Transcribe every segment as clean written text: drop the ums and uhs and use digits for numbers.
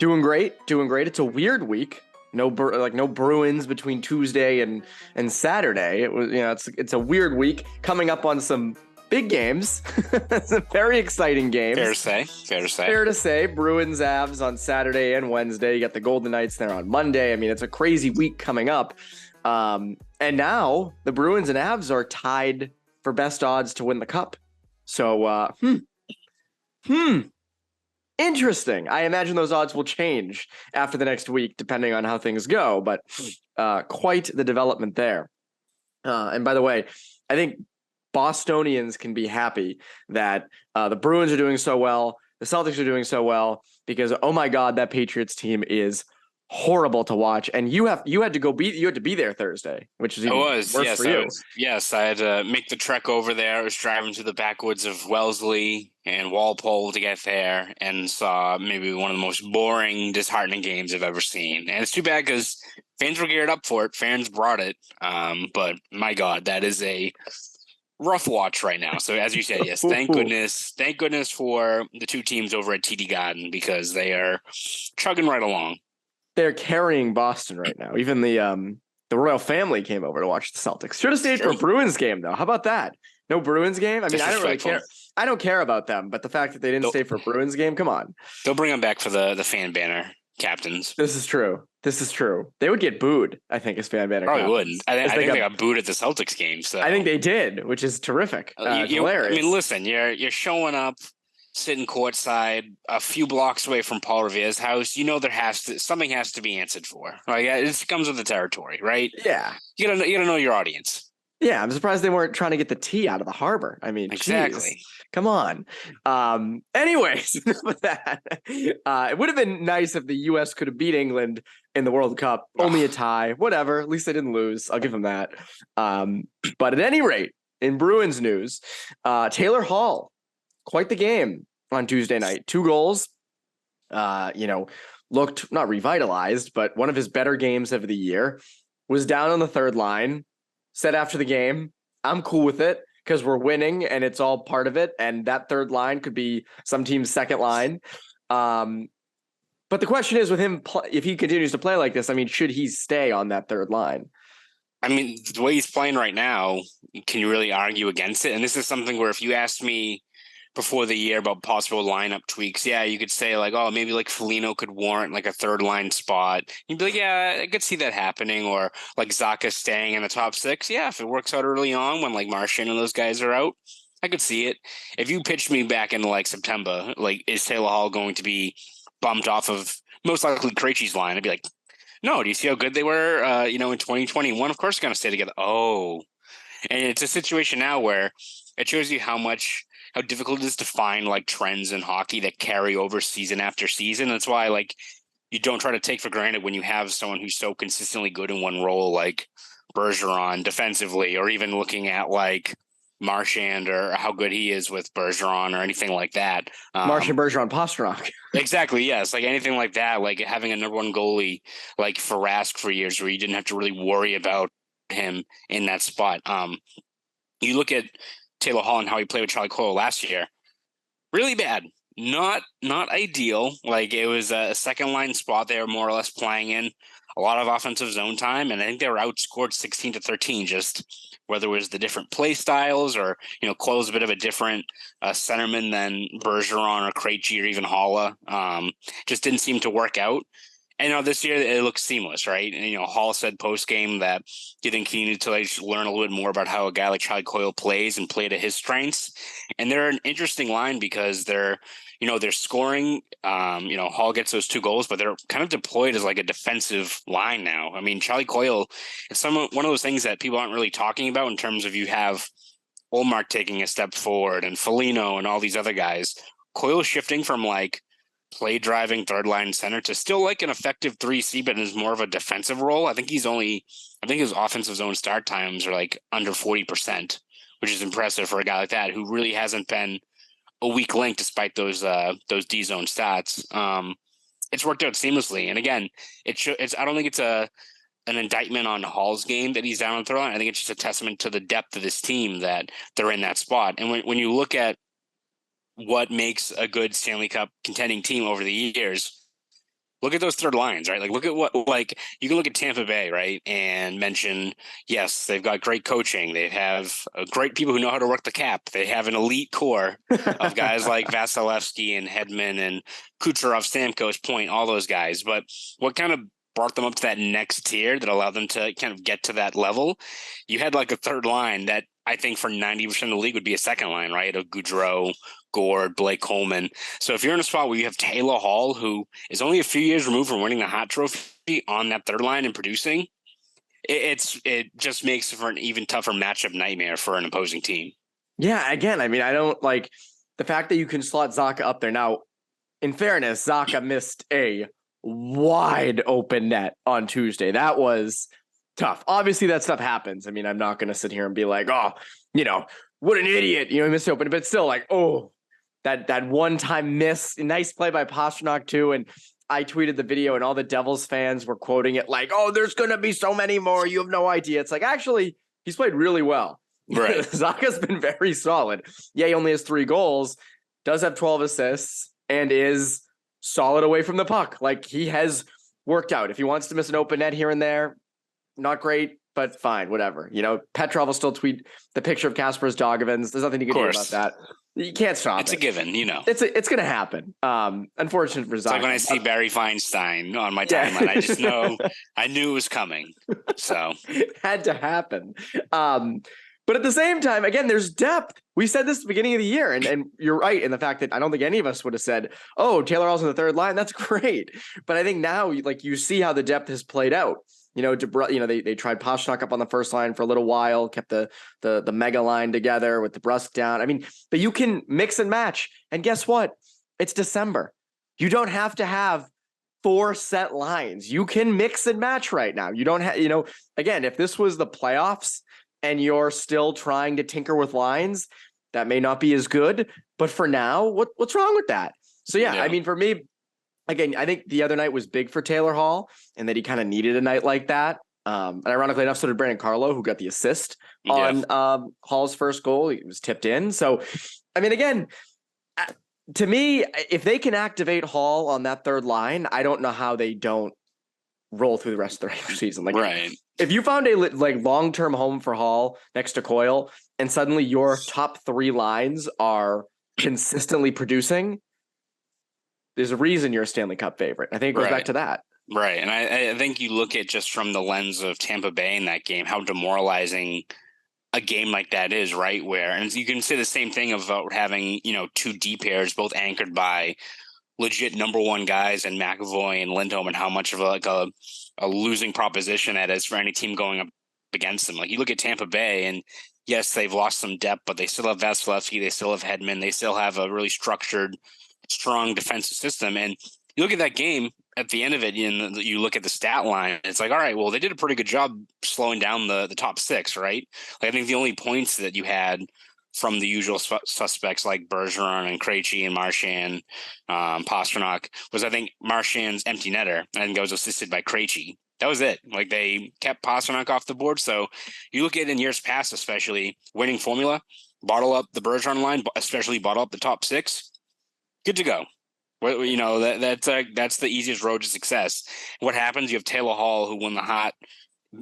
Doing great. It's a weird week. No Bruins between Tuesday and Saturday. It was it's a weird week coming up on some big games. Some very exciting games. Fair to say. Bruins Avs on Saturday and Wednesday. You got the Golden Knights there on Monday. I mean, it's a crazy week coming up. And now the Bruins and Avs are tied for best odds to win the cup. So interesting. I imagine those odds will change after the next week, depending on how things go, but quite the development there. And by the way, I think Bostonians can be happy that the Bruins are doing so well, the Celtics are doing so well, because, oh my God, that Patriots team is horrible to watch. And you had to be there Thursday, which is even worse for you. I had to make the trek over there. I was driving to the backwoods of Wellesley and Walpole to get there, and saw maybe one of the most boring, disheartening games I've ever seen. And it's too bad because fans were geared up for it. Fans brought it. But my God, that is a rough watch right now. So as you said, yes, thank goodness for the two teams over at TD Garden, because they are chugging right along. They're carrying Boston right now. Even the royal family came over to watch the Celtics. Should have stayed for a Bruins game, though. How about that? No Bruins game? I mean, I don't really care. I don't care about them, but the fact that they didn't stay for a Bruins game, come on. They'll bring them back for the fan banner captains. This is true. They would get booed, I think, as fan banner captains. Probably wouldn't. I think they got booed at the Celtics game. So I think they did, which is terrific. Hilarious. I mean, listen, you're showing up, sitting courtside a few blocks away from Paul Revere's house. You know something has to be answered for. Like, it comes with the territory, right? Yeah. You gotta know your audience. Yeah, I'm surprised they weren't trying to get the tea out of the harbor. I mean, exactly. Geez, come on. Anyways, enough of that. It would have been nice if the U.S. could have beat England in the World Cup. Only a tie. Whatever. At least they didn't lose. I'll give them that. But at any rate, in Bruins news, Taylor Hall, quite the game on Tuesday night. 2 goals. Looked not revitalized, but one of his better games of the year. Was down on the third line. Said after the game, I'm cool with it because we're winning and it's all part of it. And that third line could be some team's second line. But the question is with him, if he continues to play like this, I mean, should he stay on that third line? I mean, the way he's playing right now, can you really argue against it? And this is something where if you asked me before the year about possible lineup tweaks, yeah, you could say like, oh, maybe like Foligno could warrant like a third line spot. You'd be like, yeah, I could see that happening. Or like Zacha staying in the top 6. Yeah, if it works out early on when like Marchand and those guys are out, I could see it. If you pitched me back in like September, like, is Taylor Hall going to be bumped off of most likely Krejci's line? I'd be like, no, do you see how good they were, in 2021? Of course they're going to stay together. Oh, and it's a situation now where it shows you how difficult it is to find like trends in hockey that carry over season after season. That's why like you don't try to take for granted when you have someone who's so consistently good in one role, like Bergeron defensively, or even looking at like Marchand or how good he is with Bergeron or anything like that. Marchand, Bergeron, Pastrnak. Exactly. Yes. Like anything like that, like having a number one goalie like for Rask for years where you didn't have to really worry about him in that spot. You look at Taylor Hall and how he played with Charlie Coyle last year, really bad. Not ideal. Like, it was a second line spot they were more or less playing in, a lot of offensive zone time, and I think they were outscored 16-13. Just whether it was the different play styles or Coyle's a bit of a different centerman than Bergeron or Krejci or even Haula. Just didn't seem to work out. And this year it looks seamless, right? And Hall said post game that you think he needed to learn a little bit more about how a guy like Charlie Coyle plays and play to his strengths. And they're an interesting line because they're scoring. Hall gets those 2 goals, but they're kind of deployed as like a defensive line now. I mean, Charlie Coyle is one of those things that people aren't really talking about in terms of you have Olmark taking a step forward and Foligno and all these other guys. Coyle shifting from like play driving third line center to still like an effective 3C, but is more of a defensive role. I think his offensive zone start times are like under 40%, which is impressive for a guy like that who really hasn't been a weak link despite those D zone stats. It's worked out seamlessly. And again, I don't think it's an indictment on Hall's game that he's down on the third line. I think it's just a testament to the depth of this team that they're in that spot. And when you look at what makes a good Stanley Cup contending team over the years, look at those third lines, right? Like, look at what, like, you can look at Tampa Bay, right? And mention, yes, they've got great coaching. They have great people who know how to work the cap. They have an elite core of guys like Vasilevsky and Hedman and Kucherov, Stamkos, Point, all those guys. But what kind of brought them up to that next tier that allowed them to kind of get to that level? You had like a third line that I think for 90% of the league would be a second line, right? Of Goudreau, Gord, Blake Coleman. So if you're in a spot where you have Taylor Hall, who is only a few years removed from winning the Hart Trophy on that third line and producing, it just makes for an even tougher matchup nightmare for an opposing team. Yeah, again, I mean, I don't like the fact that you can slot Zacha up there. Now, in fairness, Zacha missed a wide open net on Tuesday. That was tough. Obviously, that stuff happens. I mean, I'm not going to sit here and be like, oh, what an idiot. He missed the open, but still like, oh, that one-time miss. Nice play by Pastrnak too. And I tweeted the video and all the Devils fans were quoting it like, oh, there's going to be so many more. You have no idea. It's like, actually, he's played really well. Right. Zacha's been very solid. Yeah, he only has 3 goals, does have 12 assists, and is solid away from the puck. Like, he has worked out. If he wants to miss an open net here and there, not great, but fine, whatever. Petrov will still tweet the picture of Kaspar's Dogovins. There's nothing you can do about that. You can't stop it. It's a given, It's going to happen. Unfortunate for Zacha. It's like when I see Barry Feinstein on my timeline, I just know I knew it was coming. So it had to happen. But at the same time, again, there's depth. We said this at the beginning of the year, and you're right in the fact that I don't think any of us would have said, oh, Taylor Hall's on the third line. That's great. But I think now, you see how the depth has played out. They tried Pastrnak up on the first line for a little while, kept the mega line together with the Brusque down. I mean, but you can mix and match. And guess what? It's December. You don't have to have 4 set lines. You can mix and match right now. You don't have, again, if this was the playoffs and you're still trying to tinker with lines, that may not be as good. But for now, what's wrong with that? So yeah, I mean, for me, again, I think the other night was big for Taylor Hall and that he kind of needed a night like that. And ironically enough, so did Brandon Carlo, who got the assist on Hall's first goal. He was tipped in. So, I mean, again, to me, if they can activate Hall on that third line, I don't know how they don't roll through the rest of the regular season. Like, right. If you found a long-term home for Hall next to Coyle, and suddenly your top 3 lines are consistently producing, there's a reason you're a Stanley Cup favorite. I think it goes back to that. Right. And I think you look at just from the lens of Tampa Bay in that game, how demoralizing a game like that is, right? And you can say the same thing about having, 2 D pairs, both anchored by legit number 1 guys and McAvoy and Lindholm, and how much of a losing proposition that is for any team going up against them. Like, you look at Tampa Bay, and yes, they've lost some depth, but they still have Vasilevsky, they still have Hedman, they still have a really structured, strong defensive system. And you look at that game at the end of it, and you look at the stat line, it's like, all right, well, they did a pretty good job slowing down the top 6, right? Like, I think the only points that you had from the usual suspects like Bergeron and Krejci and Marchand, Pastrnak, was, I think, Marchand's empty netter. I think that was assisted by Krejci. That was it. Like, they kept Pastrnak off the board. So you look at in years past, especially winning formula, bottle up the Bergeron line, especially bottle up the top 6, good to go. Well, that's the easiest road to success. What happens? You have Taylor Hall, who won the Hart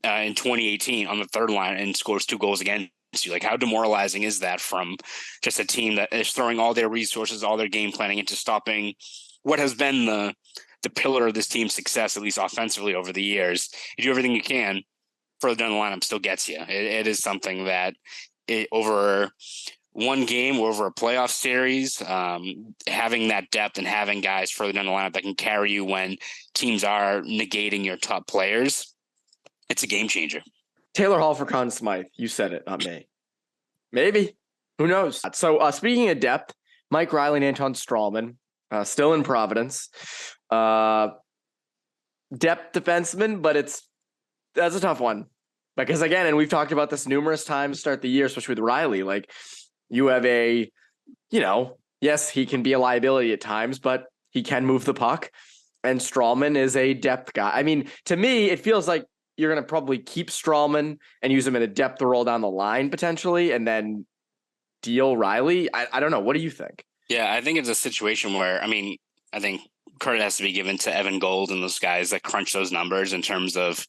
in 2018 on the third line and scores 2 goals against you. Like, how demoralizing is that from just a team that is throwing all their resources, all their game planning into stopping what has been the pillar of this team's success, at least offensively over the years? You do everything you can, further down the lineup still gets you. It is something that over one game or over a playoff series, having that depth and having guys further down the lineup that can carry you when teams are negating your top players, it's a game changer. Taylor Hall for Conn Smythe. You said it, not me. Maybe. Who knows? So speaking of depth, Mike Reilly and Anton Stralman, still in Providence. Depth defenseman, but that's a tough one. Because again, and we've talked about this numerous times to start the year, especially with Reilly, like, you have yes, he can be a liability at times, but he can move the puck. And Stralman is a depth guy. I mean, to me, it feels like you're going to probably keep Stralman and use him in a depth role down the line potentially, and then deal Reilly. I don't know. What do you think? Yeah, I think it's a situation where, I think credit has to be given to Evan Gold and those guys that crunch those numbers in terms of,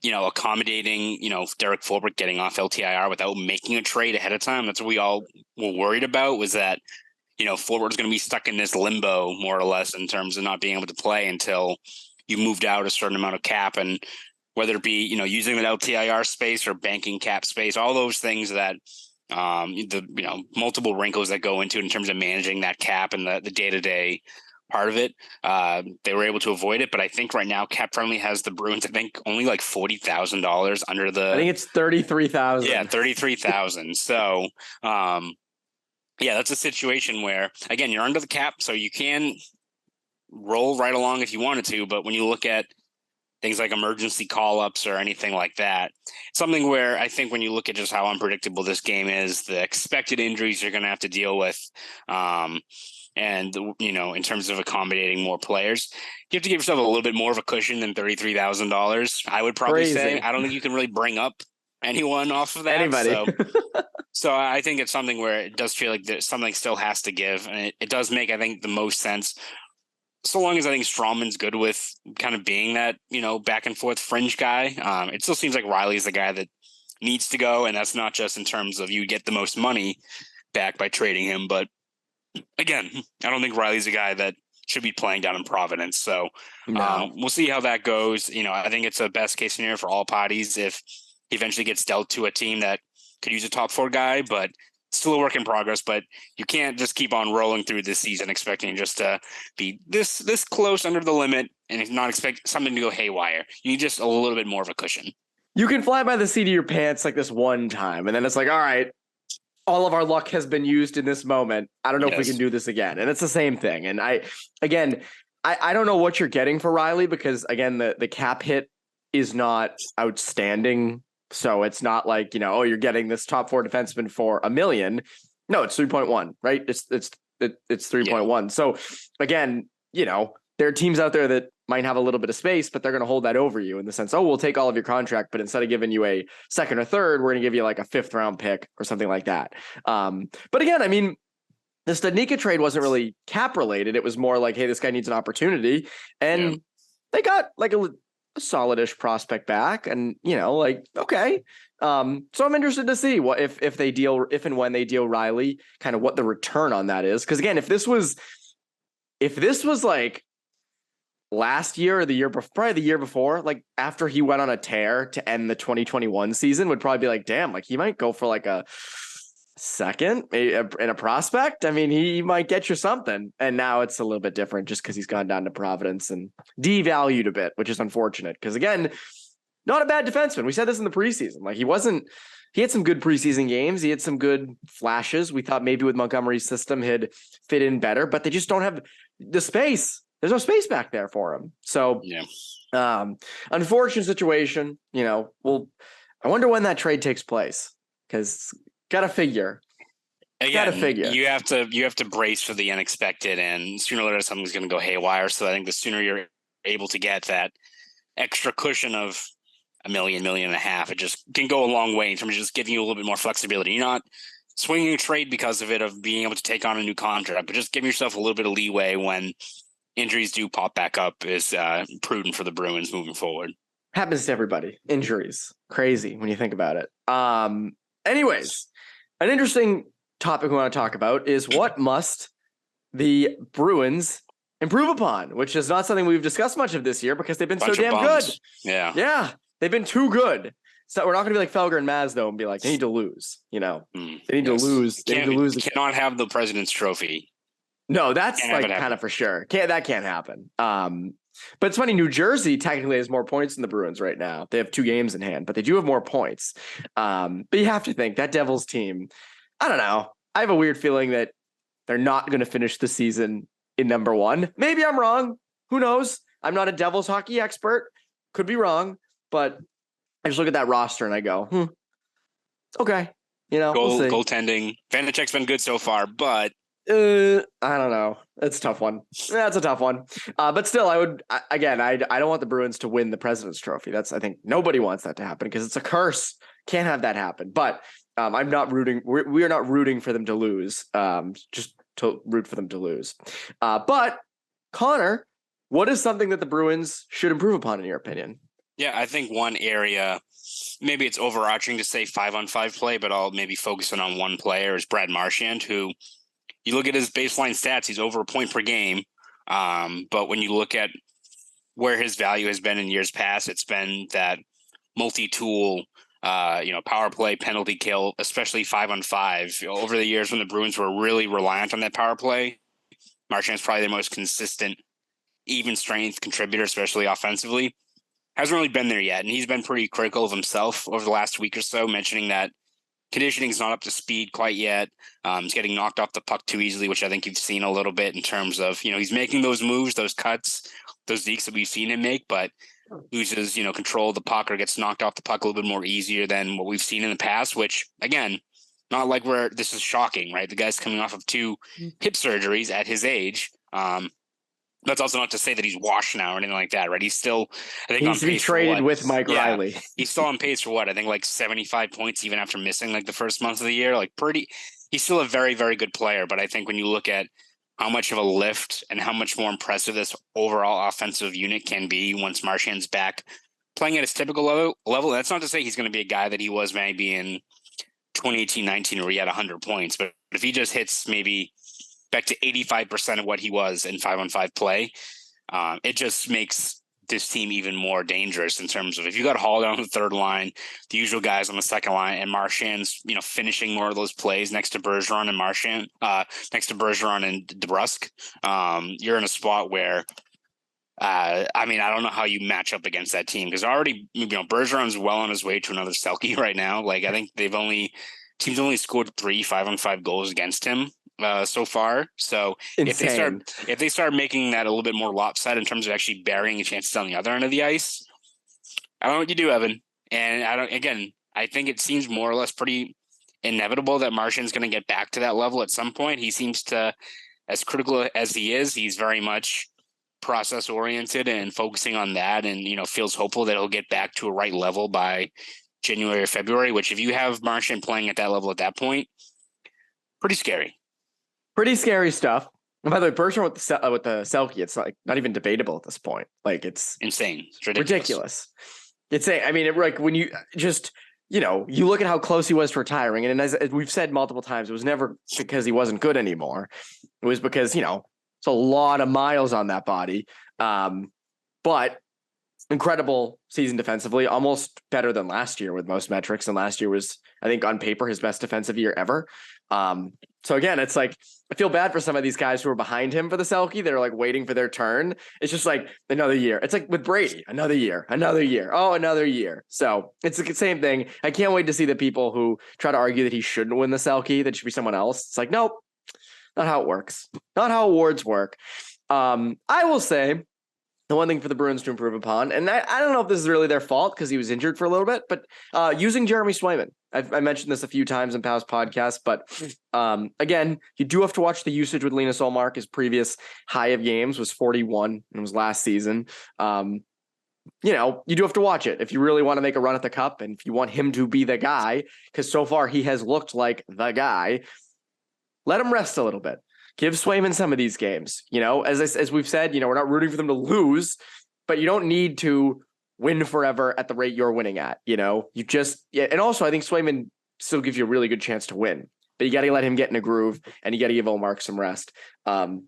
accommodating, Derek Forbort getting off LTIR without making a trade ahead of time. That's what we all were worried about, was that, Forbort's going to be stuck in this limbo more or less in terms of not being able to play until you moved out a certain amount of cap, and whether it be, using that LTIR space or banking cap space, all those things that multiple wrinkles that go into it in terms of managing that cap and the day-to-day part of it. They were able to avoid it, but I think right now Cap Friendly has the Bruins, I think, only like $40,000 under the. I think it's 33,000. Yeah, 33,000. So, that's a situation where, again, you're under the cap, so you can roll right along if you wanted to. But when you look at things like emergency call-ups or anything like that, something where I think when you look at just how unpredictable this game is, the expected injuries you're going to have to deal with, and, in terms of accommodating more players, you have to give yourself a little bit more of a cushion than $33,000. I would probably say. I don't think you can really bring up anyone off of that. Anybody. So I think it's something where it does feel like something still has to give. And it does make, I think, the most sense. So long as I think Stralman's good with kind of being that, back and forth fringe guy. It still seems like Reilly's the guy that needs to go. And that's not just in terms of you get the most money back by trading him, but again, I don't think Reilly's a guy that should be playing down in Providence. So we'll see how that goes. I think it's a best case scenario for all parties if he eventually gets dealt to a team that could use a top four guy, but still a work in progress. But you can't just keep on rolling through this season expecting just to be this close under the limit and not expect something to go haywire. You need just a little bit more of a cushion. You can fly by the seat of your pants like this one time, and then it's like, all right, all of our luck has been used in this moment. I don't know if we can do this again. And it's the same thing. And I don't know what you're getting for Reilly, because again, the cap hit is not outstanding. So it's not like, you're getting this top four defenseman for $1 million. No, it's 3.1, right? It's 3.1. Yeah. So again, there are teams out there that might have a little bit of space, but they're going to hold that over you in the sense, we'll take all of your contract, but instead of giving you a second or third, we're going to give you like a 5th round pick or something like that. But again, I mean, the Studnicka trade wasn't really cap related. It was more like, hey, this guy needs an opportunity. And they got like a solidish prospect back, and, okay. So I'm interested to see what, if and when they deal Reilly, kind of what the return on that is. Cause again, if this was like last year or the year before, probably the year before, like after he went on a tear to end the 2021 season, would probably be like, damn, like he might go for like a second in a prospect. I mean, he might get you something. And now it's a little bit different just because he's gone down to Providence and devalued a bit, which is unfortunate. Because again, not a bad defenseman. We said this in the preseason. Like he had some good preseason games. He had some good flashes. We thought maybe with Montgomery's system he'd fit in better, but they just don't have the space. There's no space back there for him. So, unfortunate situation. I wonder when that trade takes place, because gotta figure. Again, you have to brace for the unexpected, and sooner or later something's going to go haywire. So I think the sooner you're able to get that extra cushion of $1 million, $1.5 million, it just can go a long way in terms of just giving you a little bit more flexibility. You're not swinging a trade because of it, of being able to take on a new contract, but just give yourself a little bit of leeway when injuries do pop back up is prudent for the Bruins moving forward. Happens to everybody. Injuries. Crazy when you think about it. Anyways, an interesting topic we want to talk about is what must the Bruins improve upon, which is not something we've discussed much of this year because they've been so damn good. Yeah. They've been too good. So we're not going to be like Felger and Maz, though, and be like, they need to lose, They need to lose. They need to lose. Cannot have the President's Trophy. No, that's like kind of for sure. That can't happen. But it's funny, New Jersey technically has more points than the Bruins right now. They have 2 games in hand, but they do have more points. But you have to think that Devils team, I don't know. I have a weird feeling that they're not going to finish the season in number 1. Maybe I'm wrong. Who knows? I'm not a Devils hockey expert. Could be wrong, but I just look at that roster and I go, okay. We'll see. Goaltending. Vanacek's been good so far, but I don't know. It's a tough one. That's a tough one. But still, I don't want the Bruins to win the President's Trophy. I think nobody wants that to happen because it's a curse. Can't have that happen. But I'm not rooting. We are not rooting for them to lose. Just to root for them to lose. But Connor, what is something that the Bruins should improve upon in your opinion? Yeah, I think one area, maybe it's overarching to say 5-on-5 play, but I'll maybe focus on one player, is Brad Marchand, who you look at his baseline stats, he's over a point per game. But when you look at where his value has been in years past, it's been that multi-tool, power play, penalty kill, especially 5-on-5. Over the years when the Bruins were really reliant on that power play, Marchand's probably the most consistent, even strength contributor, especially offensively. Hasn't really been there yet, and he's been pretty critical of himself over the last week or so, mentioning that conditioning's not up to speed quite yet. He's getting knocked off the puck too easily, which I think you've seen a little bit in terms of, he's making those moves, those cuts, those dekes that we've seen him make, but loses, control of the puck or gets knocked off the puck a little bit more easier than what we've seen in the past, which, again, not like where this is shocking, right? The guy's coming off of 2 hip surgeries at his age. That's also not to say that he's washed now or anything like that, right? He's still, I think, he needs to be traded with Mike Reilly. He's still on pace for what? I think like 75 points, even after missing like the first month of the year. He's still a very, very good player. But I think when you look at how much of a lift and how much more impressive this overall offensive unit can be once Marchand's back playing at his typical level, that's not to say he's going to be a guy that he was maybe in 2018-19 where he had 100 points. But if he just hits maybe back to 85% of what he was in 5-on-5 play, it just makes this team even more dangerous in terms of if you got Hall down the third line, the usual guys on the second line, and Marchand's, finishing more of those plays next to Bergeron and Marchand, next to Bergeron and DeBrusk, you're in a spot where, I don't know how you match up against that team because already, Bergeron's well on his way to another Selke right now. Like I think teams only scored 3 5-on-5 goals against him so far. So Insane. if they start making that a little bit more lopsided in terms of actually burying chances on the other end of the ice, I don't know what you do, Evan. And I think it seems more or less pretty inevitable that Marchand's going to get back to that level at some point. He seems to, as critical as he is, he's very much process oriented and focusing on that, and feels hopeful that he'll get back to a right level by January or February, which if you have Marchand playing at that level at that point, pretty scary. Pretty scary stuff. And by the way, Bergeron with the Selke, it's like not even debatable at this point. Like it's insane. It's ridiculous. It's when you just, you look at how close he was to retiring. And as we've said multiple times, it was never because he wasn't good anymore. It was because, it's a lot of miles on that body. But incredible season defensively, almost better than last year with most metrics. And last year was, I think, on paper, his best defensive year ever. So again, it's like, I feel bad for some of these guys who are behind him for the Selke. They're like waiting for their turn. It's just like another year. It's like with Brady, another year. Oh, another year. So it's the same thing. I can't wait to see the people who try to argue that he shouldn't win the Selke, that it should be someone else. It's like, nope, not how it works. Not how awards work. I will say the one thing for the Bruins to improve upon, and I don't know if this is really their fault because he was injured for a little bit, but using Jeremy Swayman. I mentioned this a few times in past podcasts, but again, you do have to watch the usage with Linus Ullmark. His previous high of games was 41, and it was last season. You do have to watch it if you really want to make a run at the cup, and if you want him to be the guy, because so far he has looked like the guy. Let him rest a little bit. Give Swayman some of these games. As we've said, we're not rooting for them to lose, but you don't need to win forever at the rate you're winning at. And also I think Swayman still gives you a really good chance to win, but you got to let him get in a groove, and you got to give Ullmark some rest. And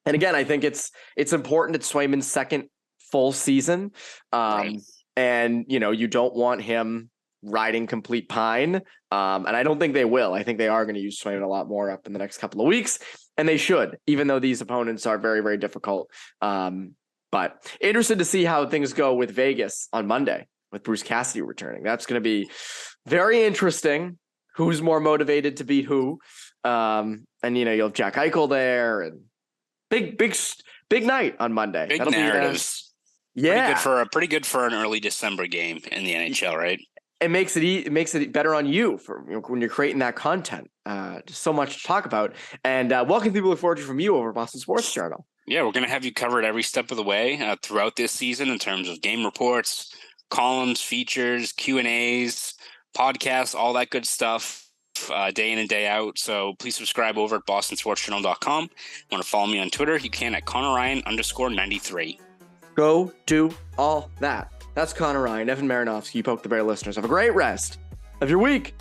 again, I think it's important it's Swayman's second full season. Right. And you don't want him riding complete pine. And I don't think they will. I think they are going to use Swayman a lot more up in the next couple of weeks, and they should, even though these opponents are very, very difficult. But interested to see how things go with Vegas on Monday with Bruce Cassidy returning. That's going to be very interesting. Who's more motivated to beat who? And you'll have Jack Eichel there, and big night on Monday. Big narratives. Yeah, pretty good for an early December game in the NHL, right? It makes it better on you for when you're creating that content. Just so much to talk about. And what can people look forward to from you over Boston Sports Journal? Yeah, we're going to have you covered every step of the way throughout this season in terms of game reports, columns, features, Q&As, podcasts, all that good stuff. day in and day out. So please subscribe over at bostonsportsjournal.com. Want to follow me on Twitter? You can at ConorRyan_93. Go do all that. That's Conor Ryan, Evan Marinofsky, Poke the Bear listeners. Have a great rest of your week.